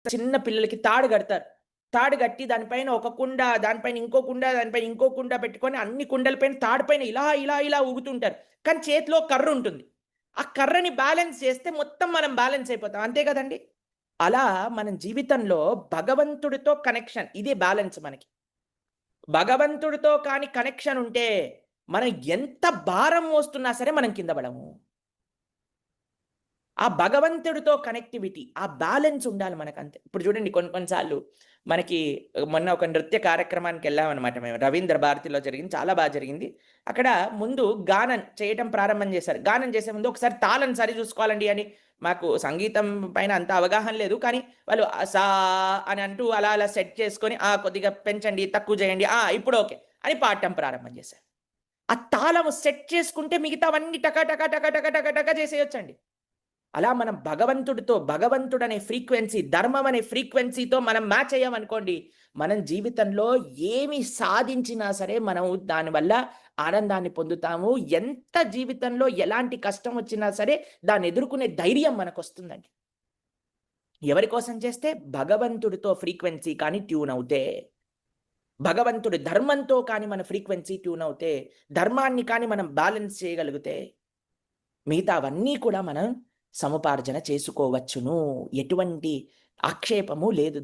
చిన్న పిల్లలకి తాడు కడతారు. తాడు కట్టి దానిపైన ఒక కుండ, దానిపైన ఇంకో కుండ, దానిపైన ఇంకో కుండ పెట్టుకొని అన్ని కుండల పైన తాడు పైన ఇలా, ఇలా, ఇలా ఊగుతుంటారు. కానీ చేతిలో కర్ర ఉంటుంది. ఆ కర్రని బ్యాలెన్స్ చేస్తే మొత్తం మనం బ్యాలెన్స్ అయిపోతాం. అంతే కదండీ! అలా మనం జీవితంలో భగవంతుడితో కనెక్షన్ ఇదే బ్యాలెన్స్ మనకి. భగవంతుడితో కాని కనెక్షన్ ఉంటే మనం ఎంత భారం మోస్తున్నా సరే మనం కింద పడము. ఆ భగవంతుడితో కనెక్టివిటీ, ఆ బ్యాలెన్స్ ఉండాలి మనకంతే. ఇప్పుడు చూడండి కొన్ని కొన్ని సార్లు మనకి మొన్న ఒక నృత్య కార్యక్రమానికెళ్ళామనమాట మేము. రవీంద్ర భారతిలో జరిగింది. చాలా జరిగింది. అక్కడ ముందు గానం చేయటం ప్రారంభం చేశారు. గానం చేసే ముందు ఒకసారి తాళం సరిజూసుకోవాలండి అని మాకు సంగీతం పైన అంత అవగాహన లేదు. కానీ వాళ్ళు సా అని అంటూ అలా అలా సెట్ చేసుకొని, కొద్దిగా పెంచండి, తక్కువ చేయండి, ఇప్పుడు ఓకే అని పాడటం ప్రారంభం చేశారు. ఆ తాళము సెట్ చేసుకుంటే మిగతావన్నీ టక టక టక టక టక టక చేసేయొచ్చండి. అలా మనం భగవంతుడనే ఫ్రీక్వెన్సీ, ధర్మం అనే ఫ్రీక్వెన్సీతో మనం మ్యాచ్ అయ్యామనుకోండి, మనం జీవితంలో ఏమి సాధించినా సరే మనం దానివల్ల ఆనందాన్ని పొందుతాము. ఎంత జీవితంలో ఎలాంటి కష్టం వచ్చినా సరే దాన్ని ఎదుర్కొనే ధైర్యం మనకొస్తుందండి. ఎవరి కోసం చేస్తే? భగవంతుడితో ఫ్రీక్వెన్సీ కానీ ట్యూన్ అవుతే. భగవంతుడి ధర్మంతో కానీ మన ఫ్రీక్వెన్సీ ట్యూన్ అవుతే, ధర్మాన్ని కానీ మనం బ్యాలెన్స్ చేయగలిగితే, మిగతావన్నీ కూడా మనం సముపార్జన చేసుకోవచ్చును. ఎటువంటి ఆక్షేపము లేదు